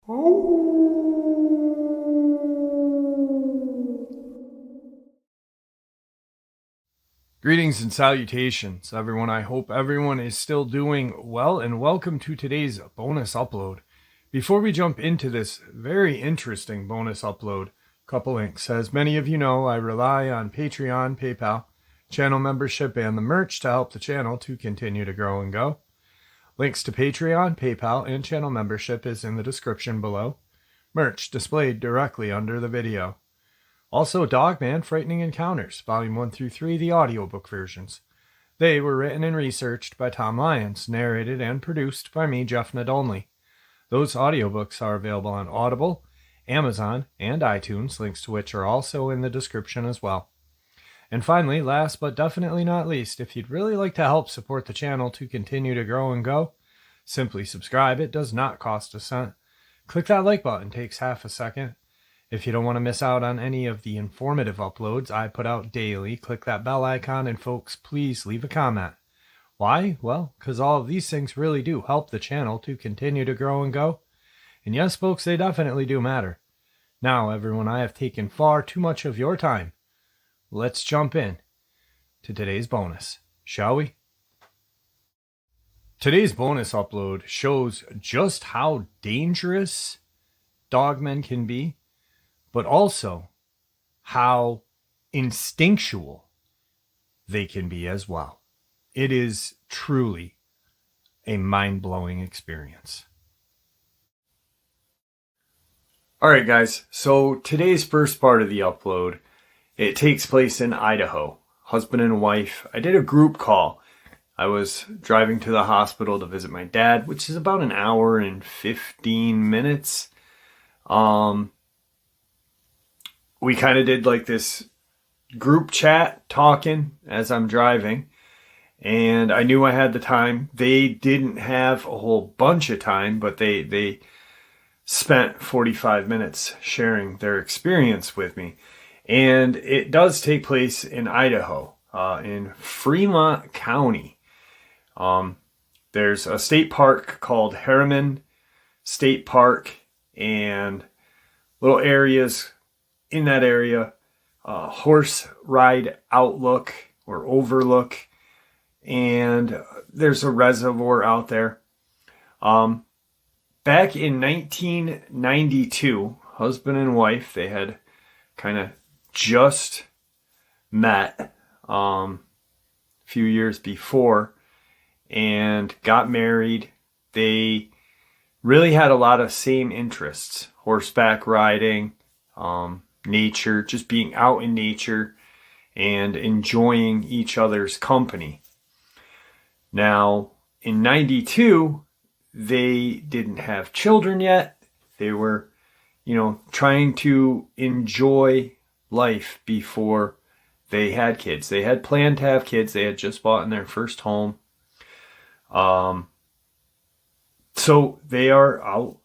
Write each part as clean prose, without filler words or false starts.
Greetings and salutations, everyone. I hope everyone is still doing well, and welcome to today's bonus upload. Before we jump into this very interesting bonus upload, couple links. As many of you know, I rely on Patreon, PayPal, channel membership, and the merch to help the channel to continue to grow and go. Links to Patreon, PayPal, and channel membership is in the description below. Merch displayed directly under the video. Also, Dogman Frightening Encounters, Volume 1 through 3, the audiobook versions. They were written and researched by Tom Lyons, narrated and produced by me, Jeff Nadolny. Those audiobooks are available on Audible, Amazon, and iTunes, links to which are also in the description as well. And finally, last but definitely not least, if you'd really like to help support the channel to continue to grow and go, simply subscribe. It does not cost a cent. Click that like button, takes half a second. If you don't want to miss out on any of the informative uploads I put out daily, click that bell icon, and folks, please leave a comment. Why? Well, because all of these things really do help the channel to continue to grow and go. And yes, folks, they definitely do matter. Now, everyone, I have taken far too much of your time. Let's jump in to today's bonus, shall we? Today's bonus upload shows just how dangerous dogmen can be, but also how instinctual they can be as well. It is truly a mind-blowing experience. All right, guys, so today's first part of the upload, it takes place in Idaho. Husband and wife. I did a group call. I was driving to the hospital to visit my dad, which is about an hour and 15 minutes. We kind of did like this group chat talking as I'm driving, and I knew I had the time. They didn't have a whole bunch of time, but they spent 45 minutes sharing their experience with me. And it does take place in Idaho, in Fremont County. There's a state park called Harriman State Park, and little areas in that area, horse ride outlook or overlook, and there's a reservoir out there. Back in 1992, husband and wife, they had kind of just met a few years before and got married. They really had a lot of same interests: horseback riding, nature, just being out in nature and enjoying each other's company. Now, in 92, they didn't have children yet. They were, trying to enjoy life before they had kids. They had planned to have kids. They had just bought in their first home. So they are out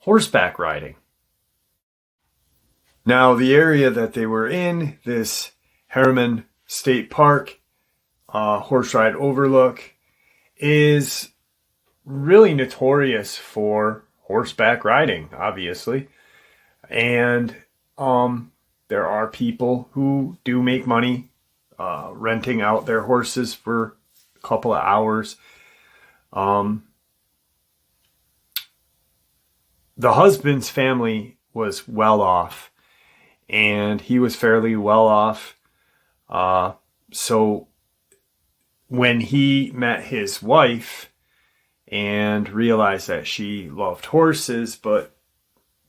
horseback riding. Now, the area that they were in, this Harriman State Park, horse ride overlook, is really notorious for horseback riding, obviously. And there are people who do make money renting out their horses for a couple of hours. The husband's family was well off, and he was fairly well off. So when he met his wife and realized that she loved horses but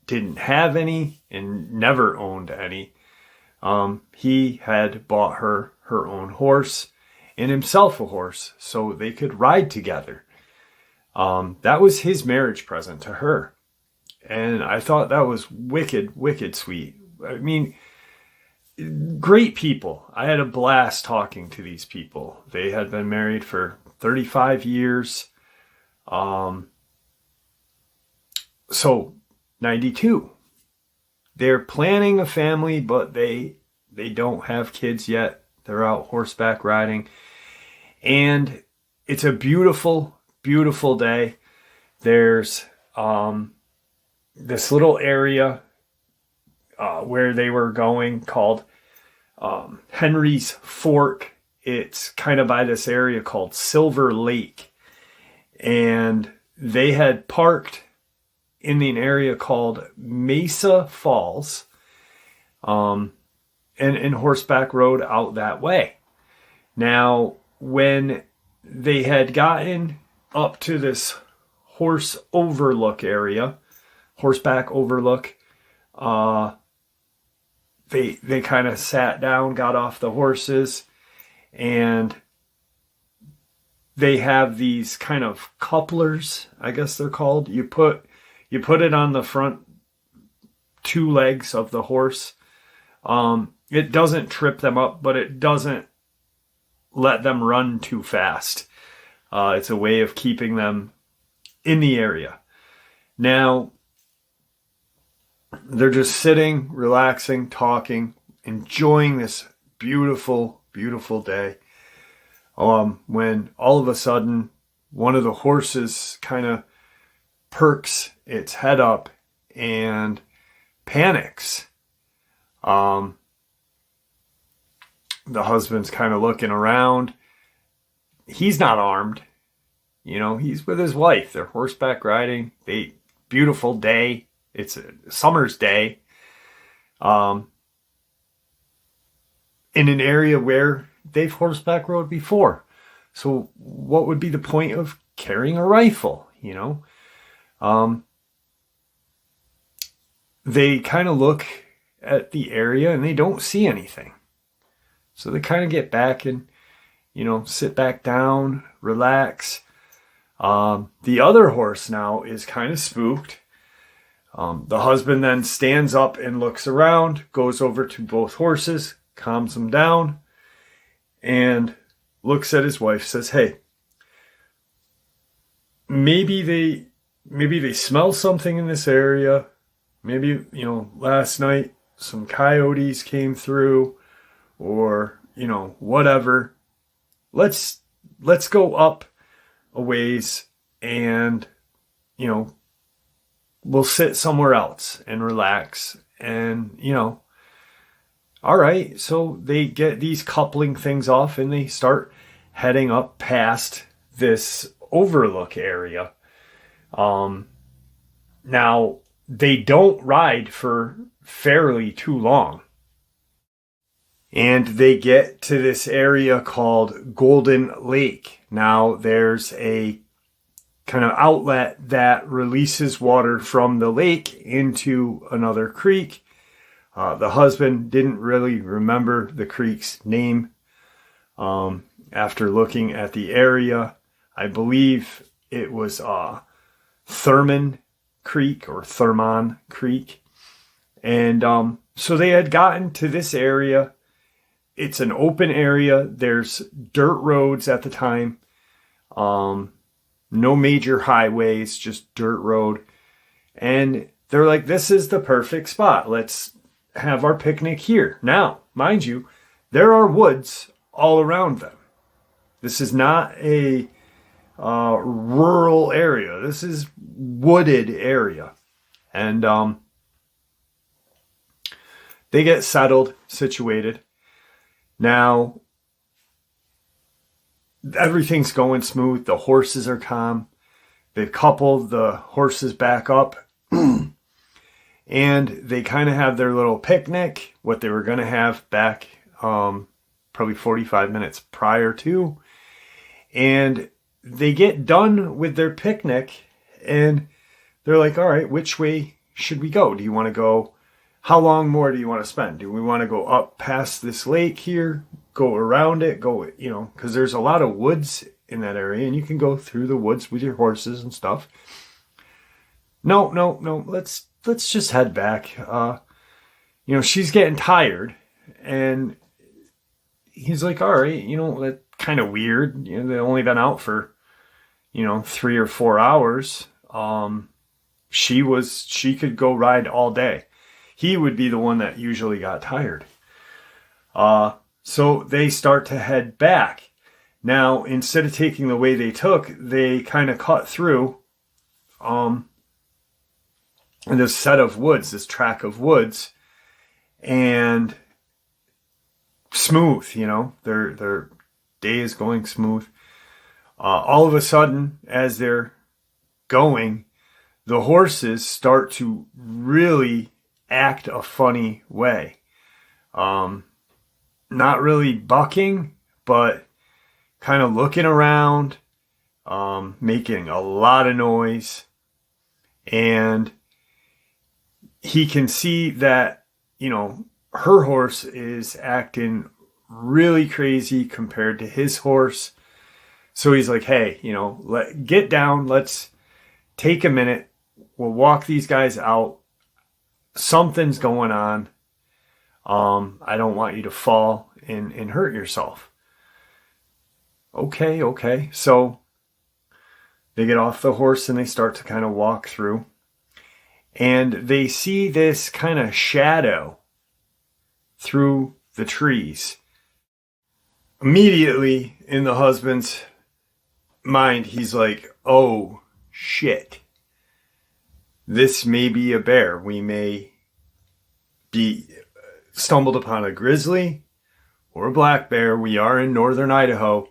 didn't have any and never owned any, he had bought her own horse and himself a horse so they could ride together. That was his marriage present to her. And I thought that was wicked, wicked sweet. I mean, great people. I had a blast talking to these people. They had been married for 35 years. So 92. They're planning a family, but they don't have kids yet. They're out horseback riding. And it's a beautiful, beautiful day. There's this little area where they were going called Henry's Fork. It's kind of by this area called Silver Lake. And they had parked in an area called Mesa Falls, and Horseback Road out that way. Now, when they had gotten up to this horse overlook area, horseback overlook, they kind of sat down, got off the horses, and they have these kind of couplers, I guess they're called. You put it on the front two legs of the horse. It doesn't trip them up, but it doesn't let them run too fast. It's a way of keeping them in the area. Now, they're just sitting, relaxing, talking, enjoying this beautiful, beautiful day. When all of a sudden, one of the horses kind of perks its head up and panics. The husband's kind of looking around. He's not armed. He's with his wife. They're horseback riding. Beautiful day. It's a summer's day. In an area where they've horseback rode before. So what would be the point of carrying a rifle, They kind of look at the area and they don't see anything. So they kind of get back and, sit back down, relax. The other horse now is kind of spooked. The husband then stands up and looks around, goes over to both horses, calms them down, and looks at his wife, says, "Hey, maybe they smell something in this area. Maybe, last night some coyotes came through, or, whatever. Let's go up a ways and, we'll sit somewhere else and relax." And, all right. So they get these coupling things off and they start heading up past this overlook area. Now, they don't ride for fairly too long. And they get to this area called Golden Lake. Now, there's a kind of outlet that releases water from the lake into another creek. The husband didn't really remember the creek's name. After looking at the area, I believe it was Thurman Creek or Thurman Creek. And so they had gotten to this area. It's an open area. There's dirt roads at the time. No major highways, just dirt road. And they're like, this is the perfect spot. Let's have our picnic here. Now, mind you, there are woods all around them. This is not a rural area. This is wooded area. And they get settled, situated. Now, everything's going smooth. The horses are calm. They couple the horses back up. And they kind of have their little picnic, what they were going to have back probably 45 minutes prior to. And they get done with their picnic and they're like, all right, which way should we go? Do you want to go? How long more do you want to spend? Do we want to go up past this lake here, go around it, because there's a lot of woods in that area and you can go through the woods with your horses and stuff. No, let's just head back. She's getting tired and he's like, all right, that's kind of weird. They've only been out for, 3 or 4 hours. She could go ride all day. He would be the one that usually got tired. So they start to head back. Now, instead of taking the way they took, they kind of cut through. this set of woods, this track of woods, and smooth, their day is going smooth. All of a sudden, as they're going, the horses start to really act a funny way. Not really bucking, but kind of looking around, making a lot of noise. And he can see that, her horse is acting really crazy compared to his horse. So he's like, hey, get down. Let's take a minute. We'll walk these guys out. Something's going on. I don't want you to fall and hurt yourself. Okay. So they get off the horse and they start to kind of walk through. And they see this kind of shadow through the trees. Immediately in the husband's mind, he's like, oh shit. This may be a bear. We may be stumbled upon a grizzly or a black bear. We are in northern Idaho.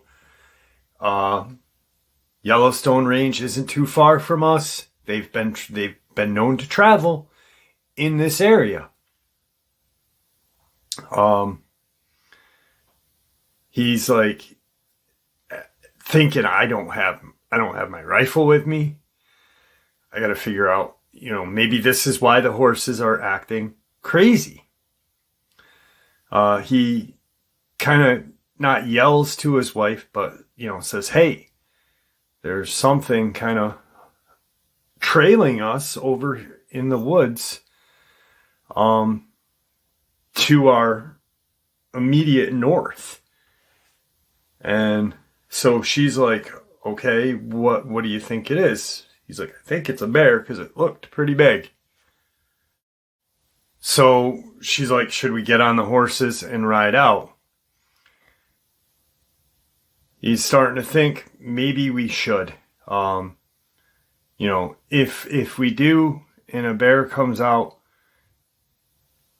Yellowstone Range isn't too far from us. They've been known to travel in this area. He's like thinking, I don't have my rifle with me. I got to figure out, maybe this is why the horses are acting crazy. He kind of not yells to his wife, but, says, hey, there's something kind of trailing us over in the woods, to our immediate north. And so she's like, okay, what do you think it is? He's like, I think it's a bear because it looked pretty big. So she's like, should we get on the horses and ride out? He's starting to think maybe we should. If we do and a bear comes out,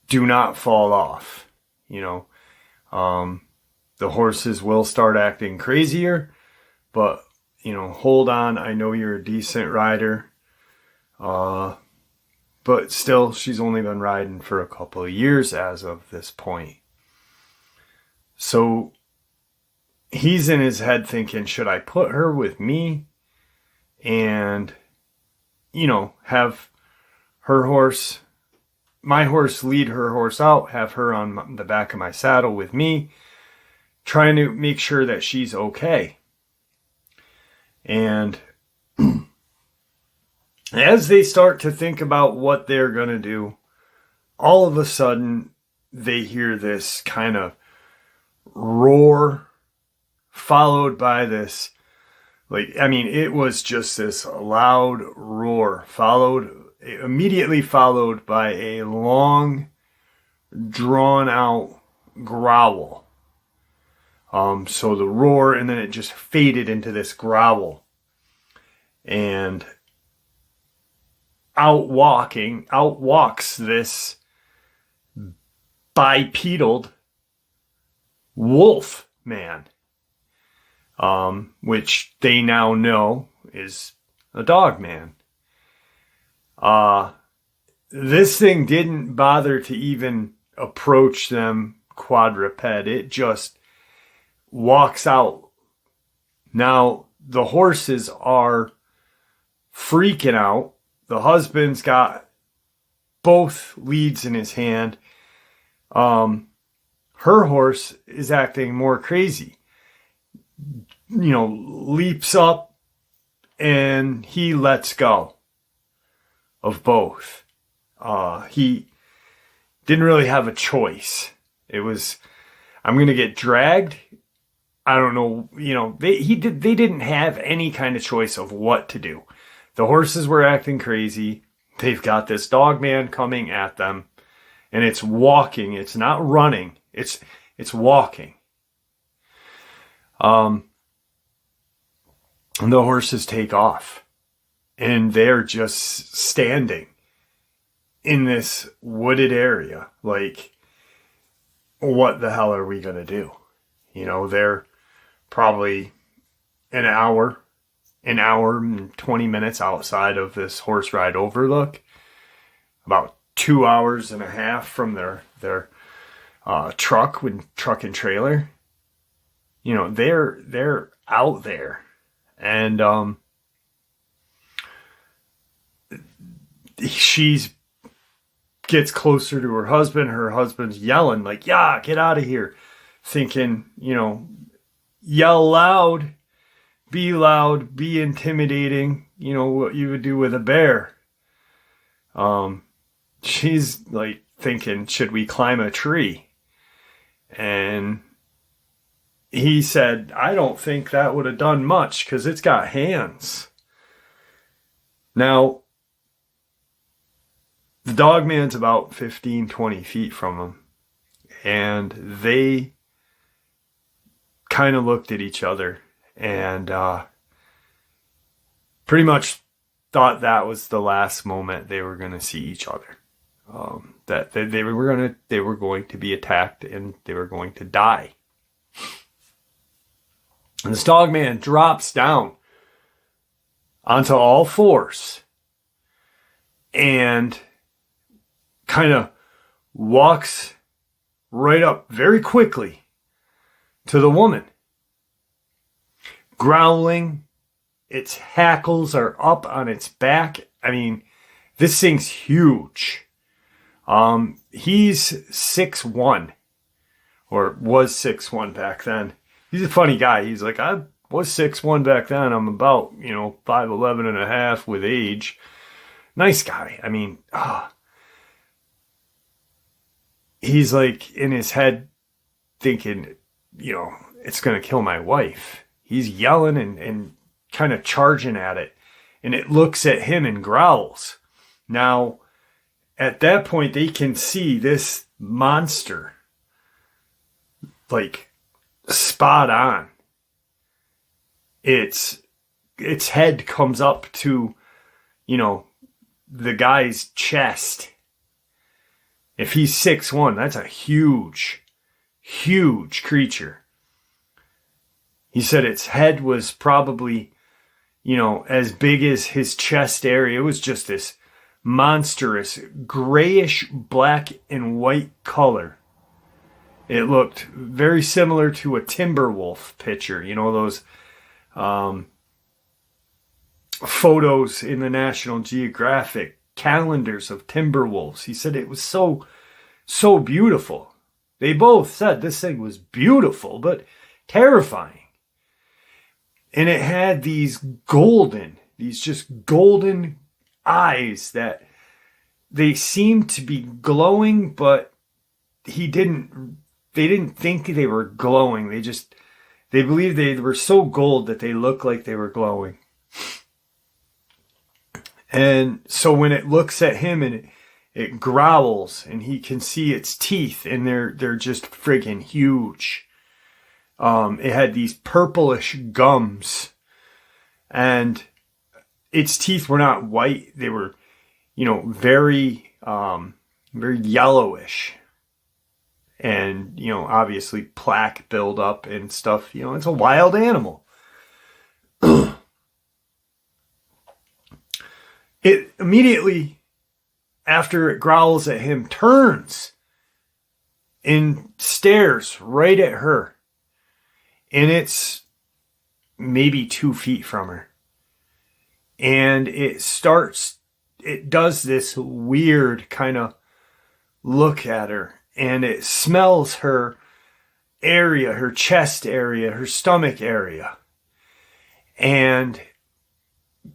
do not fall off. The horses will start acting crazier, but hold on. I know you're a decent rider. But still, she's only been riding for a couple of years as of this point. So he's in his head thinking, should I put her with me and, have my horse lead her horse out, have her on the back of my saddle with me, trying to make sure that she's okay. And as they start to think about what they're going to do, all of a sudden they hear this kind of roar followed by this, it was just this loud roar immediately followed by a long, drawn out growl. So the roar, and then it just faded into this growl. And out walks this bipedal wolf man, which they now know is a Dogman. This thing didn't bother to even approach them quadruped. It just walks out. Now, the horses are freaking out. The husband's got both leads in his hand. Her horse is acting more crazy. Leaps up and he lets go of both. He didn't really have a choice. It was, I'm going to get dragged. I don't know. They didn't have any kind of choice of what to do. The horses were acting crazy. They've got this Dogman coming at them, and it's walking. It's not running. It's walking. And the horses take off, and they're just standing in this wooded area. Like, what the hell are we going to do? You know, they're probably an hour and 20 minutes outside of this horse ride overlook, about 2 hours and a half from their truck and trailer. You know, they're out there, and she's gets closer to her husband. Her husband's yelling like, "Yeah, get out of here!" Thinking, you know, yell loud, be intimidating. You know what you would do with a bear. She's like thinking, should we climb a tree? And he said, I don't think that would have done much because it's got hands. Now, the Dogman's about 15, 20 feet from him. And they kind of looked at each other and pretty much thought that was the last moment they were going to see each other. That they were going to be attacked and they were going to die. And this Dogman drops down onto all fours and kind of walks right up very quickly to the woman. Growling, its hackles are up on its back. I mean, this thing's huge. He's 6'1", or was 6'1" back then. He's a funny guy. He's like, I was 6'1" back then. I'm about, 5'11" and a half with age. Nice guy. I mean, he's like in his head thinking, it's going to kill my wife. He's yelling and kind of charging at it. And it looks at him and growls. Now, at that point, they can see this monster like spot on. Its head comes up to, the guy's chest. If he's 6'1", that's a huge, huge creature. He said its head was probably, as big as his chest area. It was just this monstrous grayish black and white color. It looked very similar to a timber wolf picture. Those photos in the National Geographic calendars of timber wolves. He said it was so beautiful. They both said this thing was beautiful, but terrifying. And it had these just golden eyes that they seemed to be glowing, but they didn't think they were glowing. They believed they were so gold that they looked like they were glowing. And so when it looks at him and it growls and he can see its teeth and they're just friggin' huge. It had these purplish gums and its teeth were not white. They were, very yellowish. And, obviously plaque buildup and stuff. It's a wild animal. It immediately, after it growls at him, turns and stares right at her. And it's maybe 2 feet from her. And it does this weird kind of look at her. And it smells her area, her chest area, her stomach area. And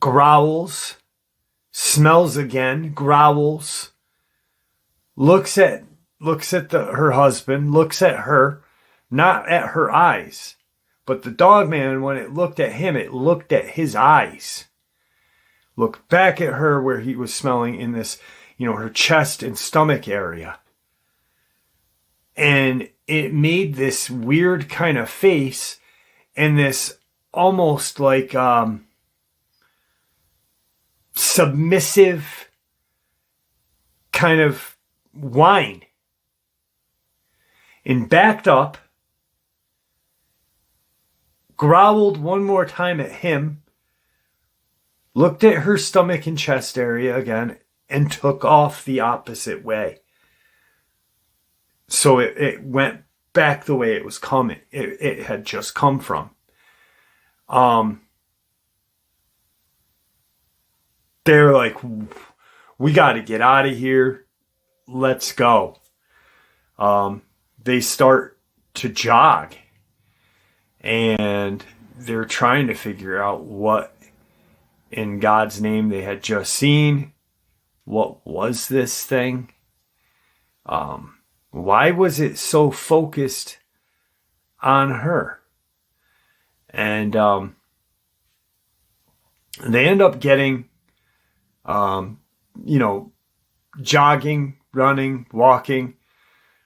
growls, smells again, growls, looks at her husband, looks at her, not at her eyes. But the Dogman, when it looked at him, it looked at his eyes. Looked back at her where he was smelling in this, her chest and stomach area. And it made this weird kind of face and this almost like submissive kind of whine and backed up, growled one more time at him, looked at her stomach and chest area again, and took off the opposite way. So it went back the way it was coming. It had just come from. They're like, we got to get out of here. Let's go. They start to jog. And they're trying to figure out what in God's name they had just seen. What was this thing? Why was it so focused on her? And they end up getting, jogging, running, walking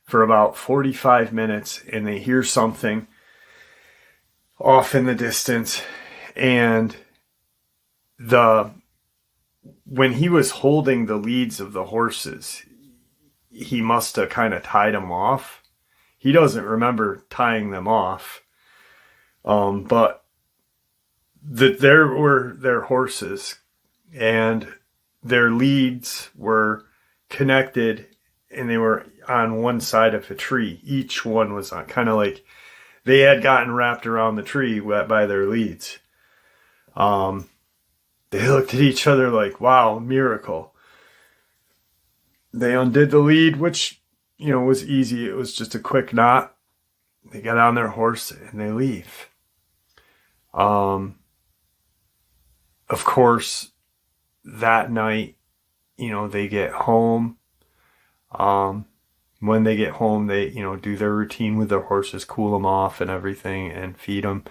for about 45 minutes, and they hear something off in the distance. And when he was holding the leads of the horses, he must have kind of tied them off. He doesn't remember tying them off. But there were their horses, and their leads were connected, and they were on one side of a tree. Each one was on, kind of like they had gotten wrapped around the tree by their leads. They looked at each other like, wow, miracle. They undid the lead, which, was easy. It was just a quick knot. They get on their horse and they leave. Of course, that night, they get home. When they get home, they, do their routine with their horses, cool them off and everything, and feed them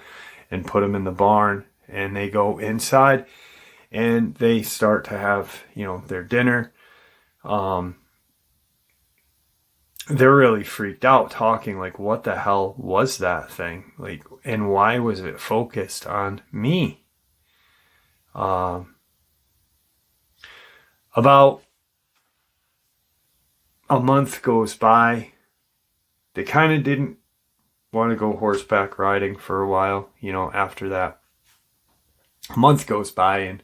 and put them in the barn. And they go inside and they start to have, their dinner. They're really freaked out, talking like, what the hell was that thing? Like, and why was it focused on me? About a month goes by. They kind of didn't want to go horseback riding for a while, after that. A month goes by, and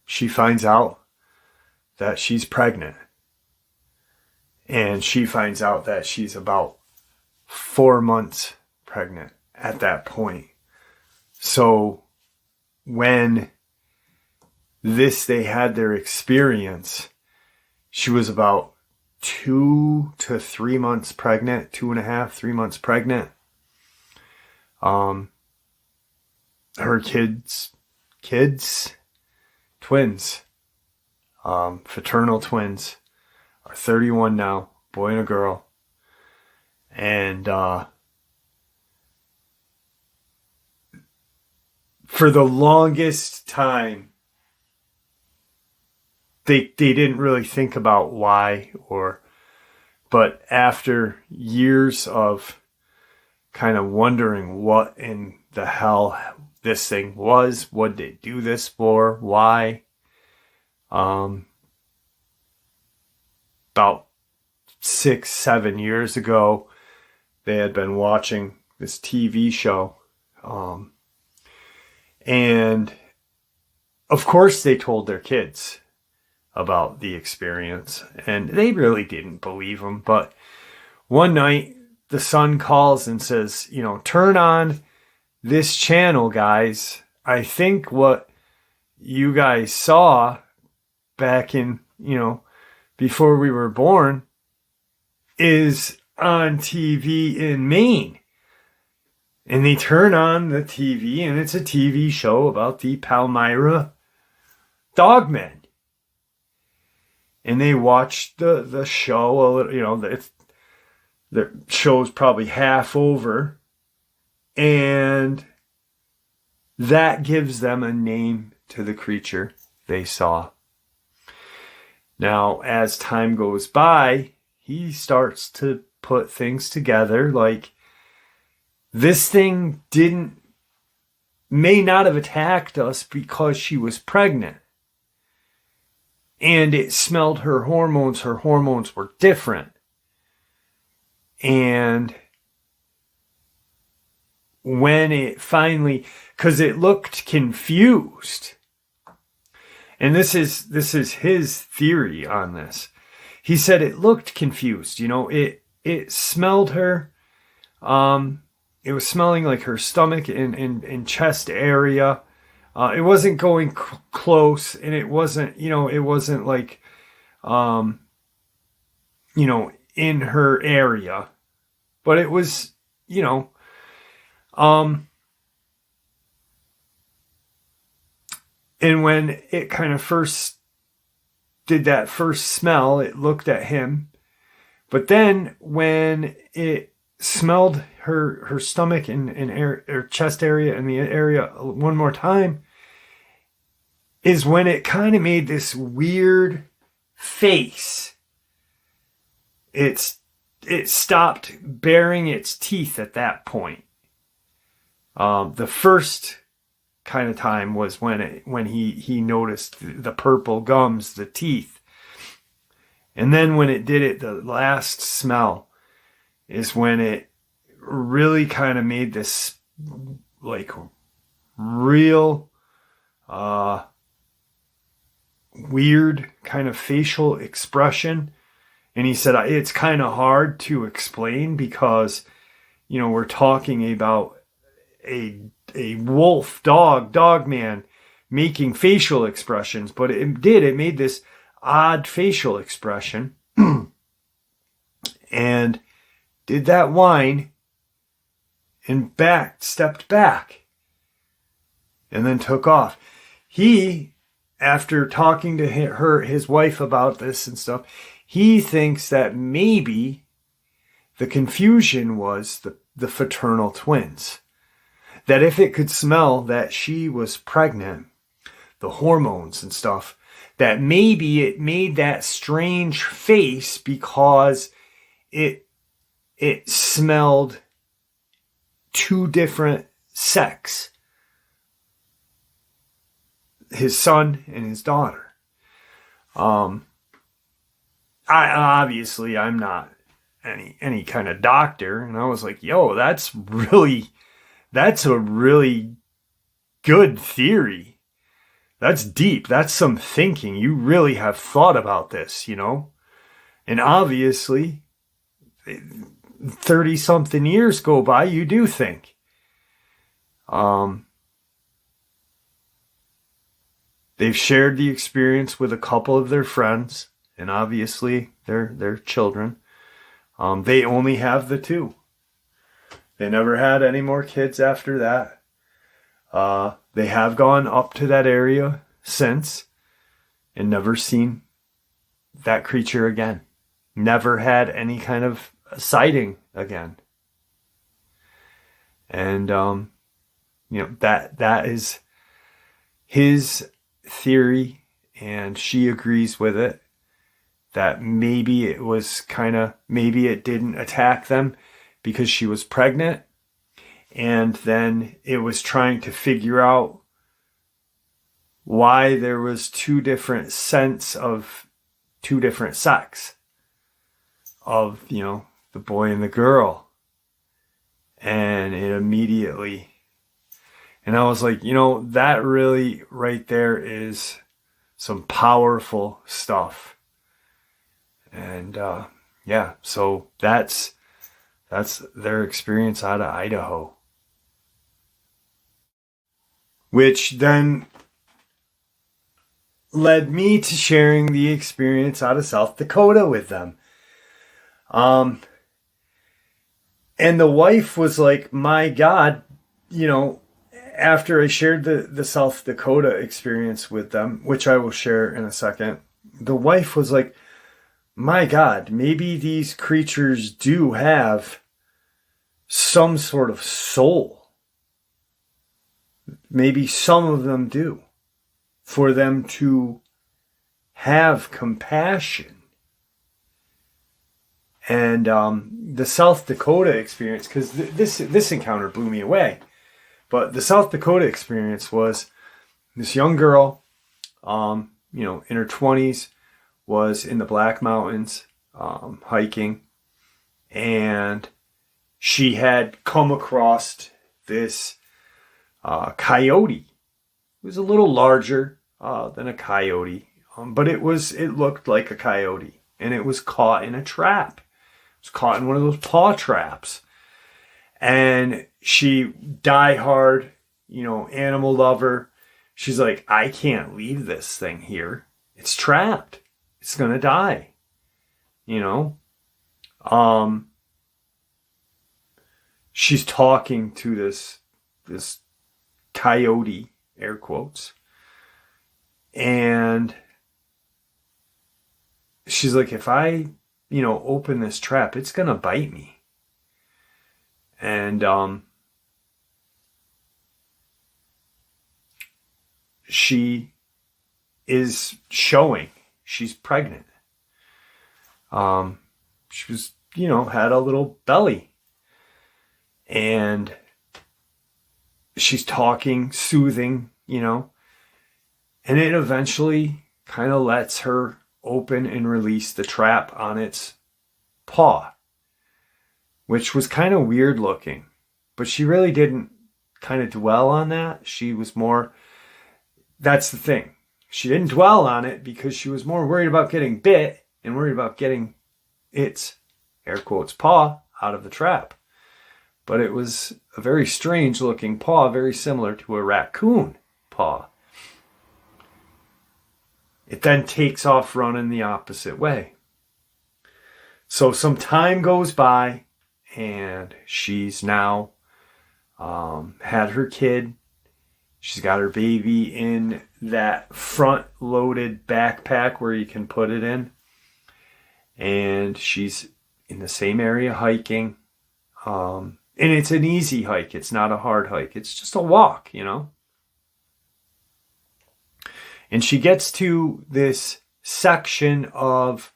she finds out that she's pregnant. And she finds out that she's about 4 months pregnant at that point. So when they had their experience, she was about 2 to 3 months pregnant, 2.5, 3 months pregnant. Her kids, twins, fraternal twins, are 31 now, boy and a girl. And for the longest time, they didn't really think about why, but after years of kind of wondering what in the hell this thing was, what did it do this for, why, about 6-7 years ago, they had been watching this TV show. And of course they told their kids about the experience, and they really didn't believe them. But one night the son calls and says, turn on this channel, guys. I think what you guys saw back in, before we were born is on TV in Maine. And they turn on the TV, and it's a TV show about the Palmyra Dogman. And they watch the show a little, the show's probably half over. And that gives them a name to the creature they saw. Now, as time goes by, he starts to put things together, like this thing may not have attacked us because she was pregnant. and it smelled her hormones. Her hormones were different. And when it finally, because it looked confused, and this is his theory on this. He said it looked confused. It smelled her. It was smelling like her stomach and chest area. It wasn't going close, and it wasn't, it wasn't like, in her area, but it was, and when it kind of first did that first smell, it looked at him. But then when it smelled her stomach and her chest area and the area one more time, is when it kind of made this weird face. It stopped baring its teeth at that point. The first kind of time was when he noticed the purple gums, the teeth. And then when it did it, the last smell is when it really kind of made this like real weird kind of facial expression. And he said it's kind of hard to explain because, we're talking about a wolf, Dogman making facial expressions, but it made this odd facial expression and did that whine and stepped back and then took off. He, after talking to his wife about this and stuff, he thinks that maybe the confusion was the fraternal twins. That if it could smell that she was pregnant, the hormones and stuff, that maybe it made that strange face because it smelled two different sex. His son and his daughter. I'm not any kind of doctor, and I was like, yo, that's a really good theory. That's deep. That's some thinking. You really have thought about this, And obviously, 30-something years go by, you do think. They've shared the experience with a couple of their friends, and obviously their children. They only have the two. They never had any more kids after that. They have gone up to that area since and never seen that creature again. Never had any kind of sighting again. And, that is his theory, and she agrees with it. That maybe it didn't attack them because she was pregnant, and then it was trying to figure out why there was two different scents of two different sex of, the boy and the girl. And it immediately, and I was like, that really right there is some powerful stuff. And, so that's their experience out of Idaho. Which then led me to sharing the experience out of South Dakota with them. And the wife was like, my God, after I shared the South Dakota experience with them, which I will share in a second, the wife was like, my God, maybe these creatures do have some sort of soul. Maybe some of them do. For them to have compassion. And the South Dakota experience, because this encounter blew me away. But the South Dakota experience was this young girl in her 20s, was in the Black Mountains hiking, and she had come across this coyote. It was a little larger than a coyote, but it looked like a coyote, and it was caught in a trap. It was caught in one of those paw traps. And she, diehard, animal lover, she's like, I can't leave this thing here. It's trapped. It's gonna die. She's talking to this coyote, air quotes, and she's like, if I, open this trap, it's gonna bite me. And she is showing she's pregnant. She was, had a little belly. And she's talking, soothing, and it eventually kind of lets her open and release the trap on its paw, which was kind of weird looking. But she really didn't kind of dwell on that. She was more, that's the thing. She didn't dwell on it because she was more worried about getting bit and worried about getting its, air quotes, paw out of the trap. But it was a very strange looking paw, very similar to a raccoon paw. It then takes off running the opposite way. So some time goes by, and she's now had her kid. She's got her baby in that front-loaded backpack where you can put it in. And she's in the same area hiking. And it's an easy hike. It's not a hard hike. It's just a walk, And she gets to this section of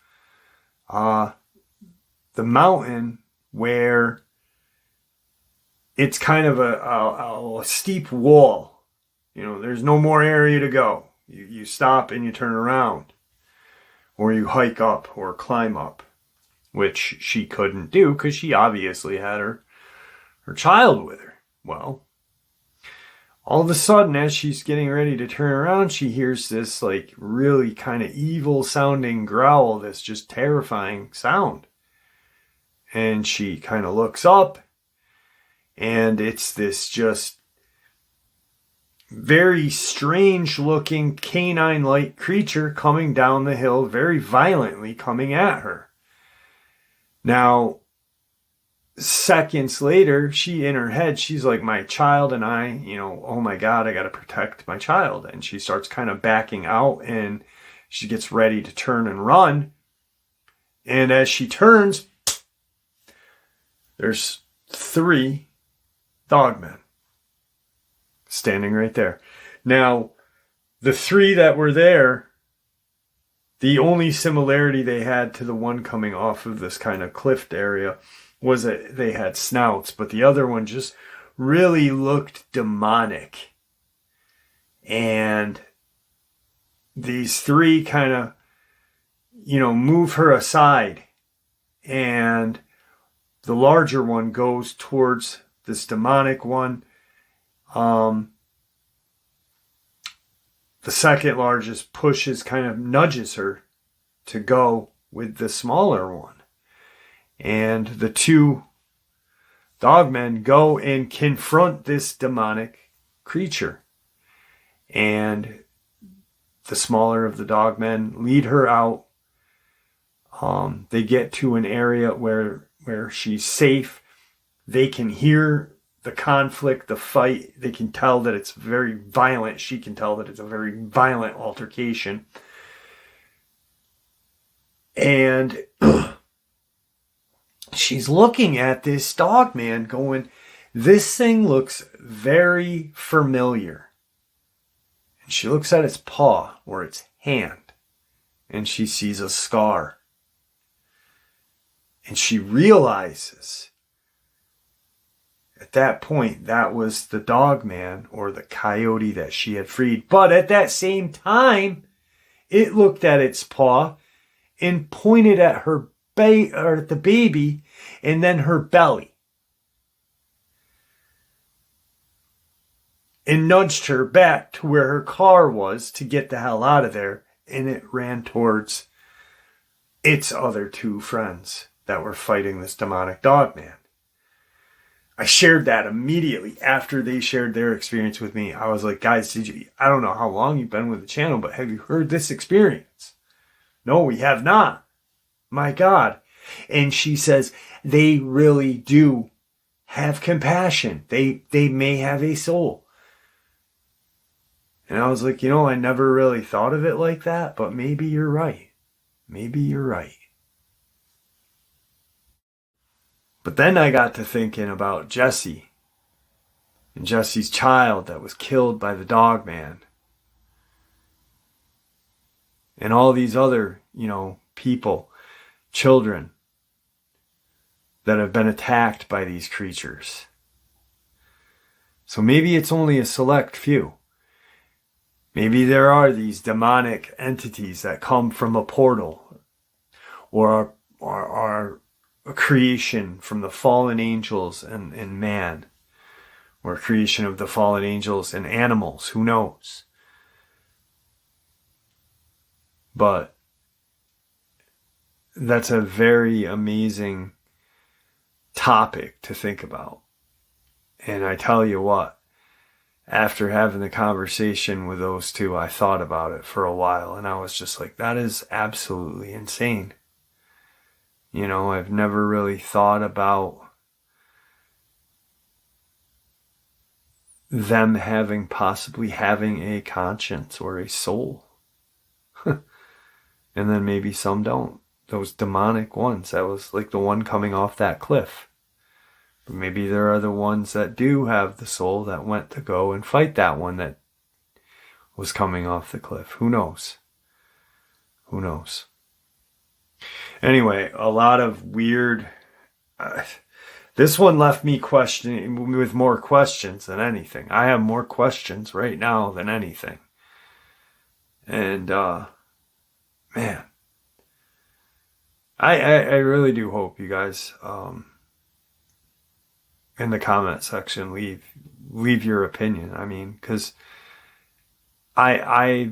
the mountain where it's kind of a steep wall. There's no more area to go. You stop and you turn around. Or you hike up or climb up, which she couldn't do because she obviously had her child with her. Well, all of a sudden, as she's getting ready to turn around, she hears this really kind of evil sounding growl, this just terrifying sound. And she kind of looks up, and it's this just very strange looking canine-like creature coming down the hill, very violently coming at her. Now, seconds later, in her head, she's like, my child and I, oh my God, I got to protect my child. And she starts kind of backing out, and she gets ready to turn and run. And as she turns, there's 3 dogmen standing right there. Now, the 3 that were there, the only similarity they had to the one coming off of this kind of cliff area was that they had snouts, but the other one just really looked demonic. And these 3 kind of, move her aside, and the larger one goes towards this demonic one. The second largest kind of nudges her to go with the smaller one. And the 2 dogmen go and confront this demonic creature. And the smaller of the dogmen lead her out. They get to an area where she's safe. They can hear the conflict, the fight. They can tell that it's very violent. She can tell that it's a very violent altercation. And she's looking at this dogman going, this thing looks very familiar. And she looks at its paw or its hand, and she sees a scar. And she realizes at that point that was the dogman or the coyote that she had freed. But at that same time, it looked at its paw and pointed at her or at the baby and then her belly and nudged her back to where her car was to get the hell out of there. And it ran towards its other two friends that were fighting this demonic Dogman. I shared that immediately after they shared their experience with me. I was like, guys, I don't know how long you've been with the channel, but have you heard this experience? No, we have not. My God. And she says, they really do have compassion. They may have a soul. And I was like, I never really thought of it like that, but maybe you're right. Maybe you're right. But then I got to thinking about Jesse and Jesse's child that was killed by the Dogman. And all these other, people, children that have been attacked by these creatures. So maybe it's only a select few. Maybe there are these demonic entities that come from a portal or are a creation from the fallen angels and man, or a creation of the fallen angels and animals. Who knows? But that's a very amazing topic to think about. And I tell you what, after having the conversation with those two, I thought about it for a while, and I was just like, that is absolutely insane. I've never really thought about them possibly having a conscience or a soul. And then maybe some don't. Those demonic ones, that was like the one coming off that cliff. But maybe there are the ones that do have the soul that went to go and fight that one that was coming off the cliff. Who knows? Who knows? Anyway, a lot of weird... this one left me questioning with more questions than anything. I have more questions right now than anything. And, man, I really do hope you guys, in the comment section, leave your opinion. I mean, because I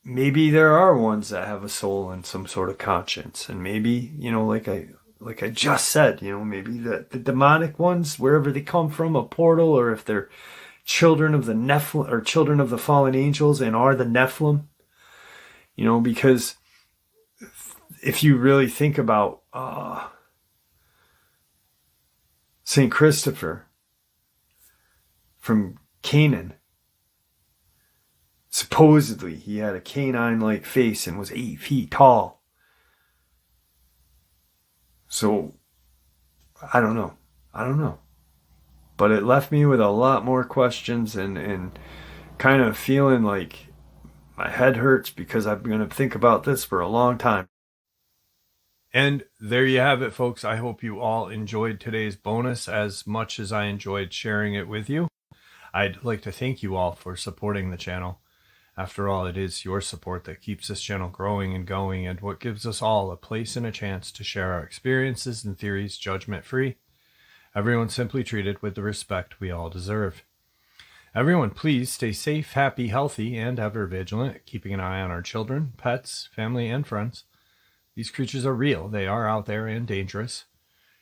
maybe there are ones that have a soul and some sort of conscience, and maybe, like I just said, maybe the demonic ones, wherever they come from, a portal, or if they're children of the Nephilim or children of the fallen angels and are the Nephilim, because if you really think about St. Christopher from Canaan, supposedly he had a canine-like face and was 8 feet tall. So, I don't know. But it left me with a lot more questions and kind of feeling like my head hurts because I'm going to think about this for a long time. And there you have it, folks. I hope you all enjoyed today's bonus as much as I enjoyed sharing it with you. I'd like to thank you all for supporting the channel. After all, it is your support that keeps this channel growing and going, and what gives us all a place and a chance to share our experiences and theories judgment-free. Everyone simply treated with the respect we all deserve. Everyone, please stay safe, happy, healthy, and ever vigilant, keeping an eye on our children, pets, family, and friends. These creatures are real. They are out there and dangerous.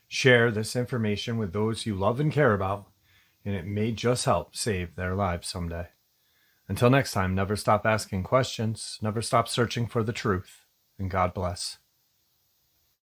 Share this information with those you love and care about, and it may just help save their lives someday. Until next time, never stop asking questions, never stop searching for the truth, and God bless.